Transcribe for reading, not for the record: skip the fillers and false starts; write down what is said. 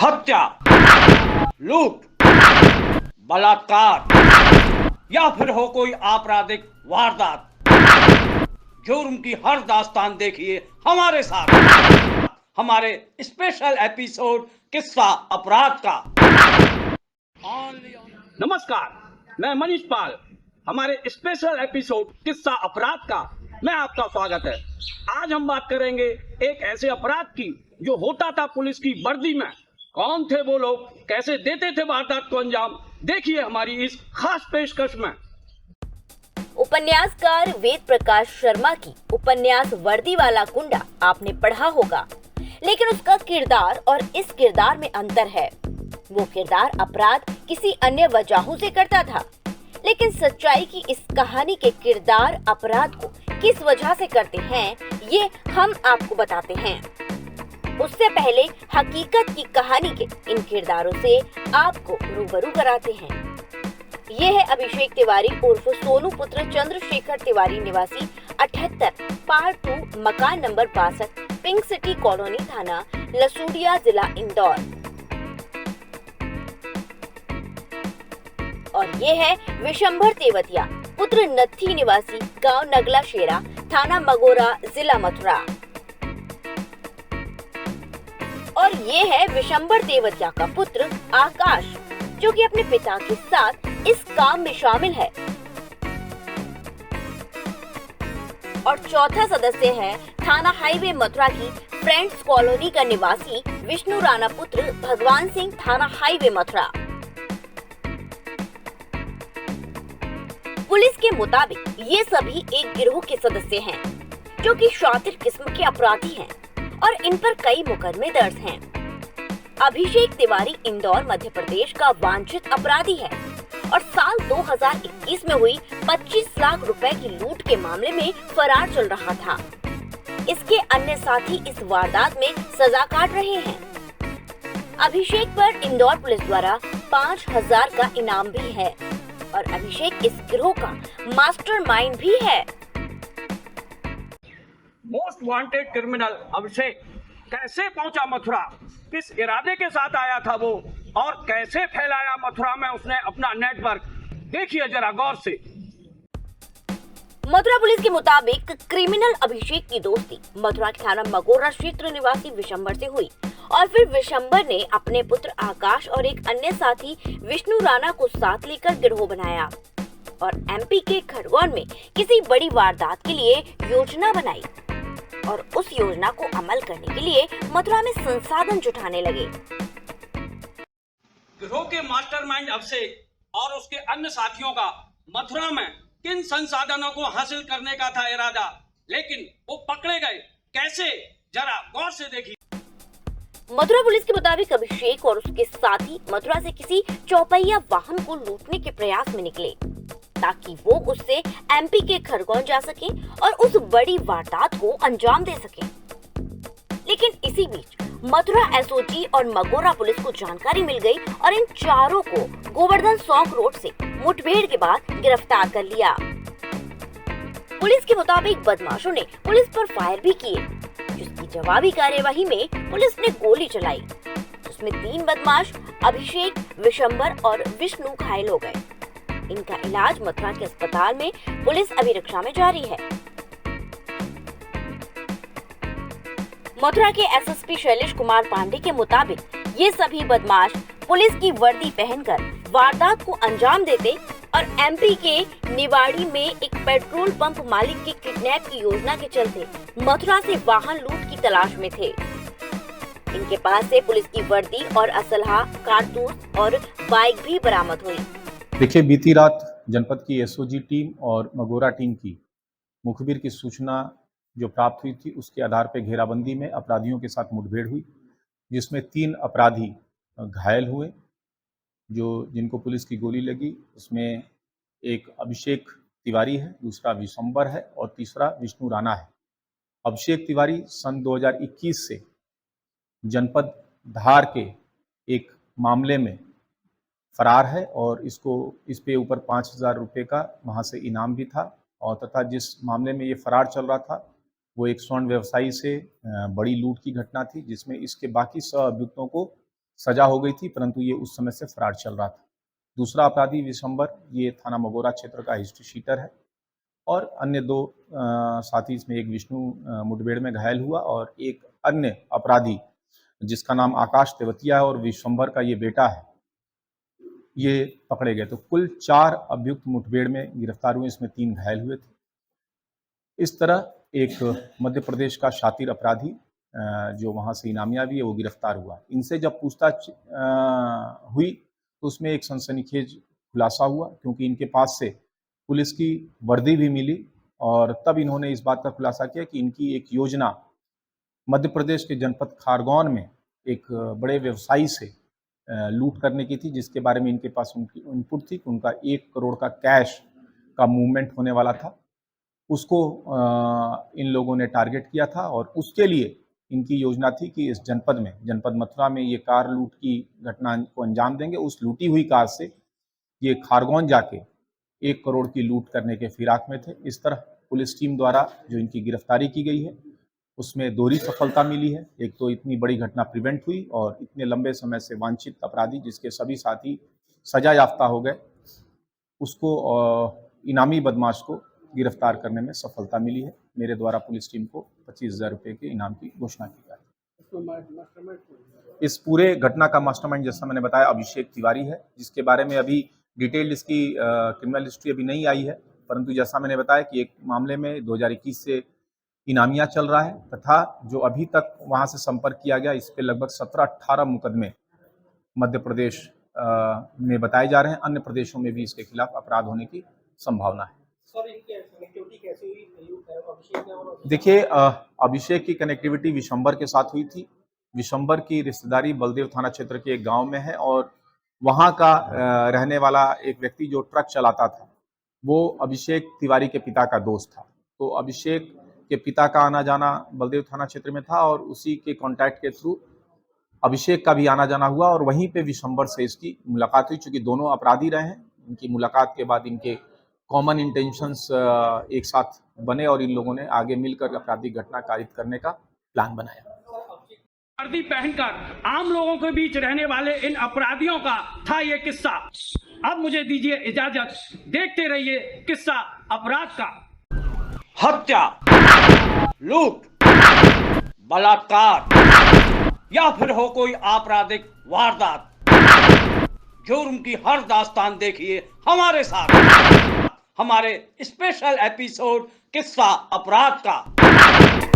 हत्या, लूट, बलात्कार या फिर हो कोई आपराधिक वारदात, जुर्म की हर दास्तान देखिए हमारे साथ हमारे स्पेशल एपिसोड किस्सा अपराध का। नमस्कार, मैं मनीष पाल। हमारे स्पेशल एपिसोड किस्सा अपराध का मैं आपका स्वागत है। आज हम बात करेंगे एक ऐसे अपराध की जो होता था पुलिस की वर्दी में। कौन थे वो लोग, कैसे देते थे वारदात को अंजाम, देखिए हमारी इस खास पेशकश में। उपन्यासकार वेद प्रकाश शर्मा की उपन्यास वर्दी वाला गुंडा आपने पढ़ा होगा, लेकिन उसका किरदार और इस किरदार में अंतर है। वो किरदार अपराध किसी अन्य वजहों से करता था, लेकिन सच्चाई की इस कहानी के किरदार अपराध को किस वजह से करते हैं, ये हम आपको बताते हैं। उससे पहले हकीकत की कहानी के इन किरदारों से आपको रूबरू कराते हैं। ये है अभिषेक तिवारी उर्फ सोनू पुत्र चंद्रशेखर तिवारी, निवासी 78 पार्ट 2, मकान नंबर 62, पिंक सिटी कॉलोनी, थाना लसूड़िया, जिला इंदौर। और ये है विशंभर तेवतिया पुत्र नत्थी, निवासी गांव नगला शेरा, थाना मगोरा, जिला मथुरा। और ये है विशंभर तेवतिया का पुत्र आकाश, जो कि अपने पिता के साथ इस काम में शामिल है। और चौथा सदस्य है थाना हाईवे मथुरा की फ्रेंड्स कॉलोनी का निवासी विष्णु राणा पुत्र भगवान सिंह, थाना हाईवे मथुरा। पुलिस के मुताबिक ये सभी एक गिरोह के सदस्य हैं, जो कि शातिर किस्म के अपराधी हैं और इन पर कई मुकदमे दर्ज हैं। अभिषेक तिवारी इंदौर, मध्य प्रदेश का वांछित अपराधी है और साल 2021 में हुई 25 लाख रुपए की लूट के मामले में फरार चल रहा था। इसके अन्य साथी इस वारदात में सजा काट रहे हैं। अभिषेक पर इंदौर पुलिस द्वारा 5,000 का इनाम भी है और अभिषेक इस गिरोह का मास्टरमाइंड भी है। मोस्ट वांटेड क्रिमिनल अभिषेक कैसे पहुंचा मथुरा, किस इरादे के साथ आया था वो, और कैसे फैलाया मथुरा में उसने अपना नेटवर्क, देखिए जरा गौर से। मथुरा पुलिस के मुताबिक क्रिमिनल अभिषेक की दोस्ती मथुरा के थाना मगोरा क्षेत्र निवासी विशंभर से हुई और फिर विशंभर ने अपने पुत्र आकाश और एक अन्य साथी विष्णु राणा को साथ लेकर गिरोह बनाया और एमपी के खरगोन में किसी बड़ी वारदात के लिए योजना बनाई और उस योजना को अमल करने के लिए मथुरा में संसाधन जुटाने लगे। गिरोह के मास्टरमाइंड अभिषेक और उसके अन्य साथियों का मथुरा में किन संसाधनों को हासिल करने का था इरादा, लेकिन वो पकड़े गए कैसे, जरा गौर से देखिए। मथुरा पुलिस के मुताबिक अभिषेक और उसके साथी मथुरा से किसी चौपहिया वाहन को लूटने के प्रयास में निकले ताकि वो उससे एमपी के खरगोन जा सके और उस बड़ी वारदात को अंजाम दे सके। लेकिन इसी बीच मथुरा एसओजी और मगोरा पुलिस को जानकारी मिल गई और इन चारों को गोवर्धन सौक रोड से मुठभेड़ के बाद गिरफ्तार कर लिया। पुलिस के मुताबिक बदमाशों ने पुलिस पर फायर भी किए, जिसकी जवाबी कार्यवाही में पुलिस ने गोली चलाई, जिसमें 3 बदमाश अभिषेक, विशंभर और विष्णु घायल हो गए। इनका इलाज मथुरा के अस्पताल में पुलिस अभिरक्षा में जारी है। मथुरा के एसएसपी शैलेश कुमार पांडे के मुताबिक ये सभी बदमाश पुलिस की वर्दी पहनकर वारदात को अंजाम देते और एमपी के निवाड़ी में एक पेट्रोल पंप मालिक के किडनैप की योजना के चलते मथुरा से वाहन लूट की तलाश में थे। इनके पास से पुलिस की वर्दी और असलहा, कारतूस और बाइक भी बरामद हुई। देखिए, बीती रात जनपद की एसओजी टीम और मगोरा टीम की मुखबिर की सूचना जो प्राप्त हुई थी, उसके आधार पर घेराबंदी में अपराधियों के साथ मुठभेड़ हुई, जिसमें 3 अपराधी घायल हुए, जिनको पुलिस की गोली लगी। उसमें एक अभिषेक तिवारी है, दूसरा विशंभर है और तीसरा विष्णु राणा है। अभिषेक तिवारी सन 2021 से जनपद धार के एक मामले में फरार है और इस पे ऊपर 5,000 रुपये का वहाँ से इनाम भी था, और तथा जिस मामले में ये फरार चल रहा था वो एक स्वर्ण व्यवसायी से बड़ी लूट की घटना थी, जिसमें इसके बाकी सह अभियुक्तों को सजा हो गई थी, परंतु ये उस समय से फरार चल रहा था। दूसरा अपराधी विशंबर, ये थाना मगोरा क्षेत्र का हिस्ट्री शीटर है और अन्य 2 साथी, इसमें एक विष्णु मुठभेड़ में घायल हुआ और एक अन्य अपराधी जिसका नाम आकाश तेवतिया है और विशंबर का ये बेटा है, ये पकड़े गए। तो कुल 4 अभियुक्त मुठभेड़ में गिरफ्तार हुए, इसमें 3 घायल हुए थे। इस तरह एक मध्य प्रदेश का शातिर अपराधी जो वहाँ से इनामिया भी है, वो गिरफ्तार हुआ। इनसे जब पूछताछ हुई तो उसमें एक सनसनीखेज खुलासा हुआ, क्योंकि इनके पास से पुलिस की वर्दी भी मिली और तब इन्होंने इस बात का खुलासा किया कि इनकी एक योजना मध्य प्रदेश के जनपद खारगौन में एक बड़े व्यवसायी से लूट करने की थी, जिसके बारे में इनके पास उनकी इनपुट थी कि उनका 1 करोड़ का कैश का मूवमेंट होने वाला था। उसको इन लोगों ने टारगेट किया था और उसके लिए इनकी योजना थी कि इस जनपद मथुरा में ये कार लूट की घटना को अंजाम देंगे। उस लूटी हुई कार से ये खारगौन जाके 1 करोड़ की लूट करने के फिराक में थे। इस तरह पुलिस टीम द्वारा जो इनकी गिरफ्तारी की गई है, उसमें दोहरी सफलता मिली है। एक तो इतनी बड़ी घटना प्रिवेंट हुई और इतने लंबे समय से वांछित अपराधी, जिसके सभी साथी सजा याफ्ता हो गए, उसको इनामी बदमाश को गिरफ्तार करने में सफलता मिली है। मेरे द्वारा पुलिस टीम को 25,000 रुपये के इनाम की घोषणा की गई। इस पूरे घटना का मास्टरमाइंड, जैसा मैंने बताया, अभिषेक तिवारी है, जिसके बारे में अभी डिटेल्ड इसकी क्रिमिनल हिस्ट्री अभी नहीं आई है, परंतु जैसा मैंने बताया कि एक मामले में 2021 से इनामिया चल रहा है तथा जो अभी तक वहां से संपर्क किया गया, इस पे लगभग 17-18 मुकदमे मध्य प्रदेश में बताए जा रहे हैं। अन्य प्रदेशों में भी इसके खिलाफ अपराध होने की संभावना है। देखिए, अभिषेक की कनेक्टिविटी विशंबर के साथ हुई थी। विशंबर की रिश्तेदारी बलदेव थाना क्षेत्र के एक गांव में है और वहां का रहने वाला एक व्यक्ति जो ट्रक चलाता था, वो अभिषेक तिवारी के पिता का दोस्त था। तो अभिषेक के पिता का आना जाना बलदेव थाना क्षेत्र में था और उसी के कॉन्टैक्ट के थ्रू अभिषेक का भी आना जाना हुआ और वहीं पे विशंबर से इसकी मुलाकात हुई। चूंकि दोनों अपराधी रहे हैं, इनकी मुलाकात के बाद इनके कॉमन इंटेंशंस एक साथ बने और इन लोगों ने आगे मिलकर आपराधिक घटना कारित करने का प्लान बनाया। वर्दी पहनकर आम लोगों के बीच रहने वाले इन अपराधियों का था ये किस्सा। अब मुझे दीजिए इजाजत, देखते रहिए किस्सा अपराध का। हत्या, लूट, बलात्कार या फिर हो कोई आपराधिक वारदात, जुर्म की हर दास्तान देखिए हमारे साथ, हमारे स्पेशल एपिसोड किस्सा अपराध का।